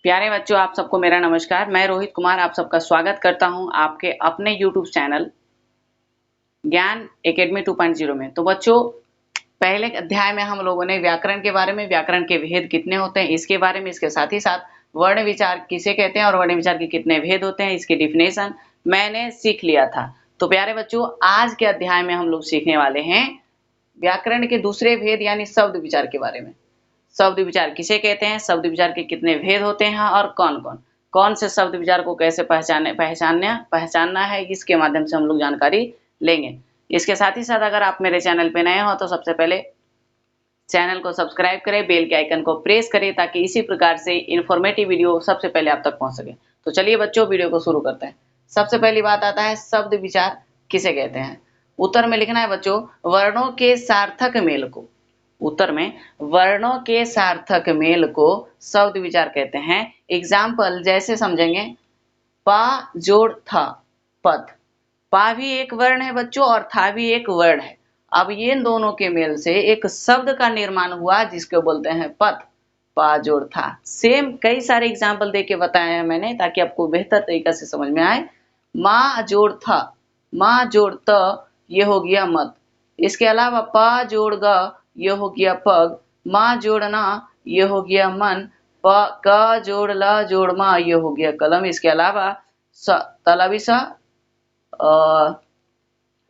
प्यारे बच्चों, आप सबको मेरा नमस्कार। मैं रोहित कुमार आप सबका स्वागत करता हूं आपके अपने यूट्यूब चैनल ज्ञान एकेडमी 2.0 में। तो बच्चों, पहले अध्याय में हम लोगों ने व्याकरण के बारे में, व्याकरण के भेद कितने होते हैं इसके बारे में, इसके साथ ही साथ वर्ण विचार किसे कहते हैं और वर्ण विचार के कितने भेद होते हैं इसकी डिफिनेशन मैंने सीख लिया था। तो प्यारे बच्चों, आज के अध्याय में हम लोग सीखने वाले हैं व्याकरण के दूसरे भेद यानी शब्द विचार के बारे में। शब्द विचार किसे कहते हैं, शब्द विचार के कितने भेद होते हैं और कौन से शब्द विचार को कैसे पहचानना है, इसके माध्यम से हम लोग जानकारी लेंगे। इसके साथ ही साथ अगर आप मेरे चैनल पे नए हो तो सबसे पहले चैनल को सब्सक्राइब करें, बेल के आइकन को प्रेस करें ताकि इसी प्रकार से इंफॉर्मेटिव वीडियो सबसे पहले आप तक पहुंच सके। तो चलिए बच्चों, वीडियो को शुरू करते हैं। सबसे पहली बात आता है शब्द विचार किसे कहते हैं। उत्तर में लिखना है बच्चों, वर्णों के सार्थक मेल को। उत्तर में वर्णों के सार्थक मेल को शब्द विचार कहते हैं। एग्जाम्पल जैसे समझेंगे, पा जोड़ था पद। पा भी एक वर्ण है बच्चों और था भी एक वर्ण है। अब ये दोनों के मेल से एक शब्द का निर्माण हुआ जिसको बोलते हैं पद। पा जोड़ था। सेम कई सारे एग्जाम्पल देके बताया है मैंने ताकि आपको बेहतर तरीका से समझ में आए। माँ जोड़ था, माँ जोड़ त, ये हो गया मत। इसके अलावा पा जोड़ ग, ये हो गया पग। माँ जोड़ना, ये हो गया मन। क जोड़ ल जोड़ मा, ये हो गया कलम। इसके अलावा तलविसा,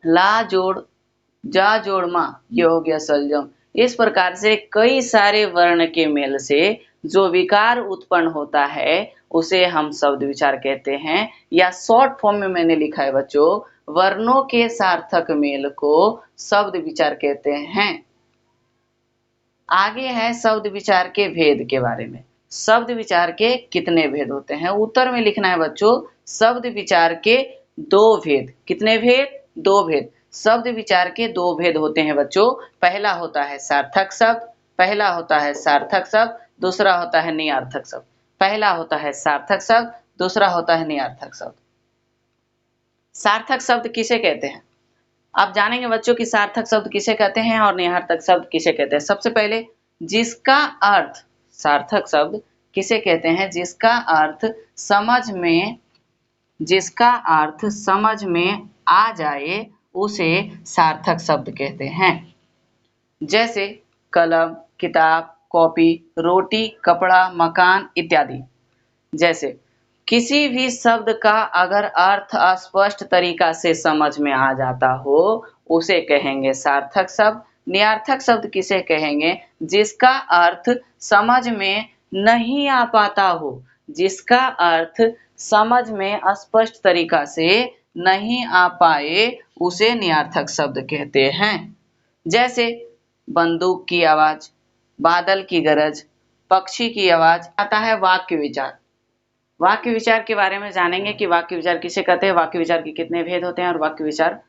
ला जोड़ जा जोड़ मा, ये हो गया सलजम। इस प्रकार से कई सारे वर्ण के मेल से जो विकार उत्पन्न होता है उसे हम शब्द विचार कहते हैं, या शॉर्ट फॉर्म में मैंने लिखा है बच्चों, वर्णों के सार्थक मेल को शब्द विचार कहते हैं। आगे है शब्द विचार के भेद के बारे में। शब्द विचार के कितने भेद होते हैं। उत्तर में लिखना है बच्चों, शब्द विचार के दो भेद। कितने भेद? दो भेद। शब्द विचार के दो भेद होते हैं बच्चों। पहला होता है सार्थक शब्द, पहला होता है सार्थक शब्द, दूसरा होता है निरर्थक शब्द। पहला होता है सार्थक शब्द, दूसरा होता है निरर्थक शब्द। सार्थक शब्द किसे कहते हैं, आप जानेंगे बच्चों कि सार्थक शब्द किसे कहते हैं और निरर्थक शब्द किसे कहते हैं। सबसे पहले जिसका अर्थ, सार्थक शब्द किसे कहते हैं, जिसका अर्थ समझ में आ जाए उसे सार्थक शब्द कहते हैं। जैसे कलम, किताब, कॉपी, रोटी, कपड़ा, मकान इत्यादि। जैसे किसी भी शब्द का अगर अर्थ अस्पष्ट तरीका से समझ में आ जाता हो उसे कहेंगे सार्थक शब्द। निरर्थक शब्द किसे कहेंगे, जिसका अर्थ समझ में नहीं आ पाता हो, जिसका अर्थ समझ में अस्पष्ट तरीका से नहीं आ पाए उसे निरर्थक शब्द कहते हैं। जैसे बंदूक की आवाज, बादल की गरज, पक्षी की आवाज। आता है वाक्य विचार। वाक्य विचार के बारे में जानेंगे कि वाक्य विचार किसे कहते हैं, वाक्य विचार के कितने भेद होते हैं और वाक्य विचार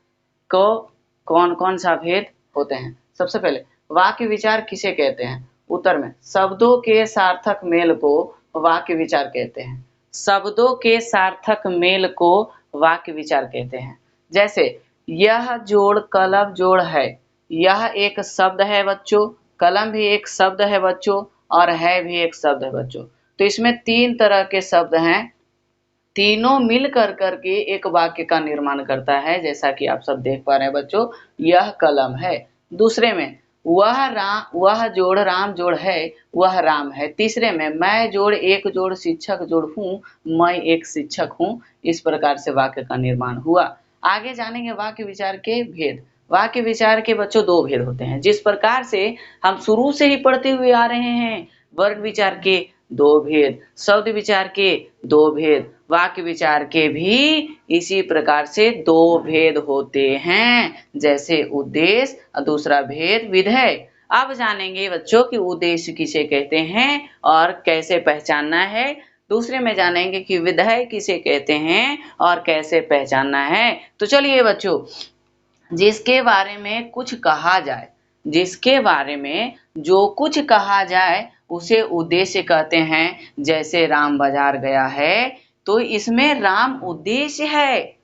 को कौन कौन सा भेद होते हैं। सबसे पहले वाक्य विचार किसे कहते हैं। उत्तर में शब्दों के सार्थक मेल को वाक्य विचार कहते हैं। शब्दों के सार्थक मेल को वाक्य विचार कहते हैं। जैसे यह जोड़ कलम जोड़ है, यह एक शब्द है बच्चों, कलम भी एक शब्द है बच्चों और है भी एक शब्द है बच्चों। तो इसमें तीन तरह के शब्द हैं, तीनों मिल कर करके एक वाक्य का निर्माण करता है। जैसा कि आप सब देख पा रहे हैं बच्चों, यह कलम है। दूसरे में वह जोड़ राम जोड़ है, वह राम है। तीसरे में मैं जोड़ एक जोड़ शिक्षक जोड़ हूँ, मैं एक शिक्षक हूँ। इस प्रकार से वाक्य का निर्माण हुआ। आगे जानेंगे वाक्य विचार के भेद। वाक्य विचार के बच्चों दो भेद होते हैं। जिस प्रकार से हम शुरू से ही पढ़ते हुए आ रहे हैं, वर्ण विचार के दो भेद, शब्द विचार के दो भेद, वाक्य विचार के भी इसी प्रकार से दो भेद होते हैं। जैसे उद्देश्य और दूसरा भेद विधेय। अब जानेंगे बच्चों कि उद्देश्य किसे कहते हैं और कैसे पहचानना है। दूसरे में जानेंगे कि विधेय किसे कहते हैं और कैसे पहचानना है। तो चलिए बच्चों, जिसके बारे में कुछ कहा जाए, जिसके बारे में जो कुछ कहा जाए उसे उद्देश्य कहते हैं। जैसे राम बाजार गया है तो इसमें राम उद्देश्य है।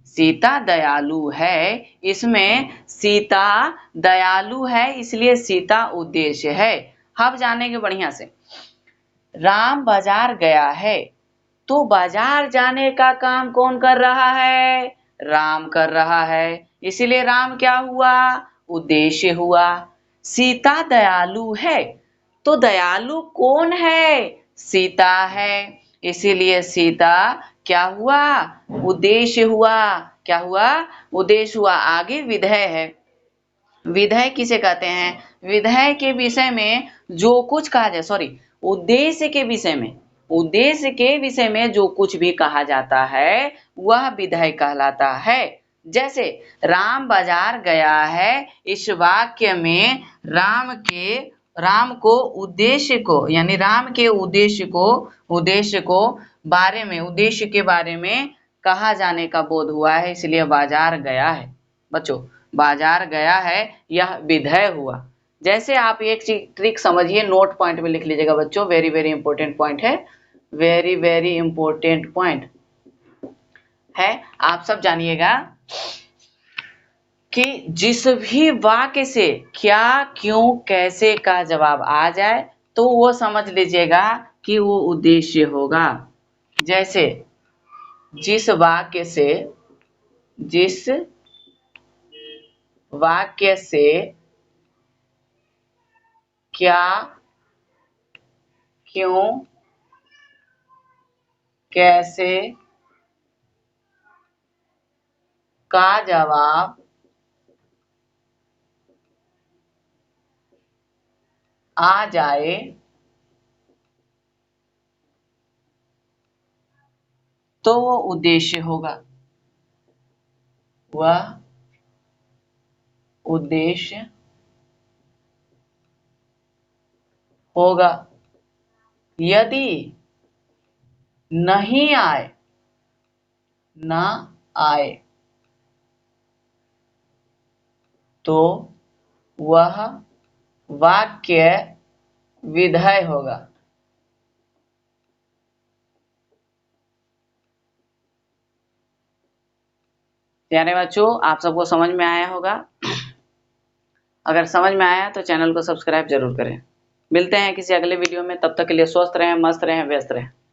सीता दयालु है, इसमें सीता दयालु है इसलिए सीता उद्देश्य है। अब जानेंगे बढ़िया से, राम बाजार गया है, तो बाजार जाने का काम कौन कर रहा है? राम कर रहा है, इसीलिए राम क्या हुआ? उद्देश्य हुआ। सीता दयालु है, तो दयालु कौन है? सीता है, इसीलिए सीता क्या हुआ? उद्देश्य हुआ। क्या हुआ? उद्देश्य हुआ। आगे विधेय है। विधेय किसे कहते हैं? विधेय के विषय में जो कुछ कहा जाए, सॉरी, उद्देश्य के विषय में, उद्देश्य के विषय में जो कुछ भी कहा जाता है वह विधेय कहलाता है। जैसे राम बाजार गया है, इस वाक्य में राम को उद्देश्य को, यानी राम के उद्देश्य के बारे में कहा जाने का बोध हुआ है, इसलिए बाजार गया है। बच्चों, बाजार गया है यह विधेय हुआ। जैसे आप एक ट्रिक समझिए, नोट पॉइंट में लिख लीजिएगा बच्चों, वेरी वेरी इंपॉर्टेंट पॉइंट है, वेरी वेरी इंपॉर्टेंट पॉइंट है। आप सब जानिएगा कि जिस भी वाक्य से क्या, क्यों, कैसे का जवाब आ जाए तो वो समझ लीजिएगा कि वो उद्देश्य होगा। जैसे जिस वाक्य से क्या, क्यों, कैसे का जवाब आ जाए तो वो उद्देश्य होगा। वह उद्देश्य होगा। यदि नहीं आए, न आए तो वह वाक्य विधेय होगा। प्यारे बच्चों, आप सबको समझ में आया होगा। अगर समझ में आया तो चैनल को सब्सक्राइब जरूर करें। मिलते हैं किसी अगले वीडियो में, तब तक के लिए स्वस्थ रहें, मस्त रहें, व्यस्त रहें।